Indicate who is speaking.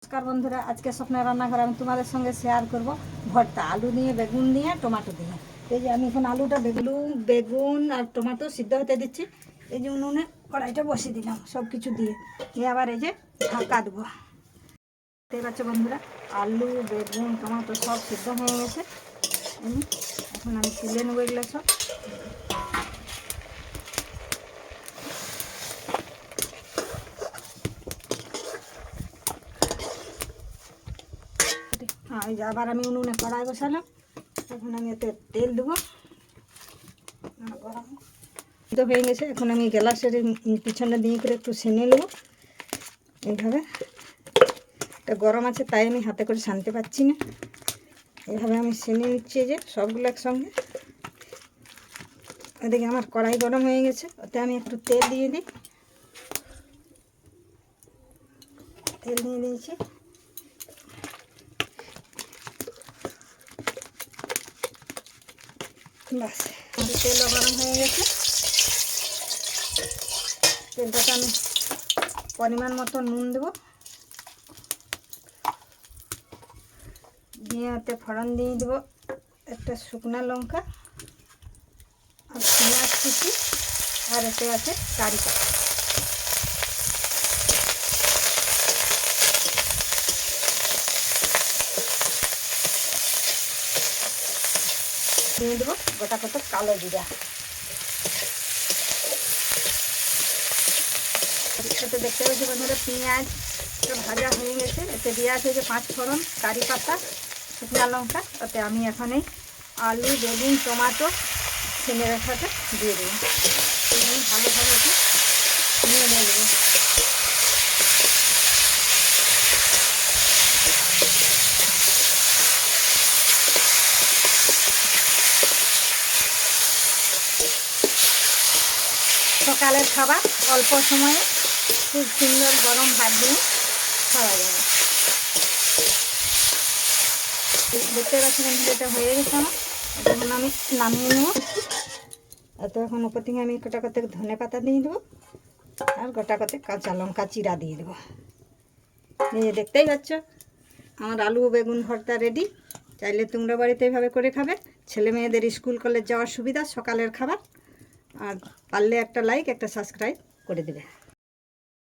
Speaker 1: নমস্কার বন্ধুরা, আজকে স্বপ্নের রান্নাঘরে আমি তোমাদের সঙ্গে শেয়ার করব ভর্তা আলু দিয়ে, বেগুন দিয়ে, টমেটো দিয়ে। এই যে আমি এখন আলুটা বেগুন আর টমেটো সিদ্ধ হতে দিচ্ছি। এই যে উনুনে কড়াইটা বসিয়ে দিলাম সব কিছু দিয়ে আবার এই যে ঢাকা দেবো। দেখতে পাচ্ছ বন্ধুরা, আলু বেগুন টমেটো সব সিদ্ধ হয়ে গেছে। এখন আমি তুলে নেবো এগুলো সব। হ্যাঁ, এই যে আবার আমি উনুনে কড়াই বসালাম। এখন আমি এতে তেল দেবো। গরম তো হয়ে গেছে। এখন আমি গ্যাসের পিছনে দিয়ে করে একটু সেনে নেবো। এইভাবে এটা গরম আছে তাই আমি হাতে করে ছানতে পারছি না। এইভাবে আমি সেনে নিচ্ছি যে সবগুলো একসঙ্গে। ওদিকে আমার কড়াই গরম হয়ে গেছে, ওতে আমি একটু তেল দিয়ে দিই। তেল দিয়ে দিয়েছি। বাস, তেলও গরম হয়ে গেছে। তেলটাতে আমি পরিমাণ মতো নুন দেবো, দিয়ে ওতে ফোড়ন দিয়ে দেবো একটা শুকনো লঙ্কা আর পেঁয়াজ কুচি, আর এতে আছে কারি পাতা। দিয়ে দেবো গোটা কত কালো জিরা। এতে দেখতে পাচ্ছি বন্ধুরা, পেঁয়াজ ভাজা হয়ে গেছে। এতে দেওয়া আছে যে 5 ফোড়ন, কারি পাতা, শুকনো লঙ্কা। ওতে আমি এখন এই আলু বেগুন টমেটো সিমের সাথে দিয়ে দেবো। ভালোভাবে একটু নিয়ে নেব। সকালের খাবার অল্প সময়ে খুব সুন্দর গরম ভাত দিয়ে খাওয়া যাবে। দেখতে পাচ্ছি এটা হয়ে গেছে আমার। এখন আমি নামিয়ে নেব। এত এখন উপর থেকে আমি গোটা কত ধনে পাতা দিয়ে দেবো আর গোটা কত কাঁচা লঙ্কা চিরা দিয়ে দেবো। এই যে দেখতেই পাচ্ছ আমার আলু বেগুন ভর্তা রেডি। চাইলে তোমরা বাড়িতে এইভাবে করে খাবে। ছেলে মেয়েদের স্কুল কলেজ যাওয়ার সুবিধা সকালের খাবার। আর পারলে একটা লাইক একটা সাবস্ক্রাইব করে দেবে।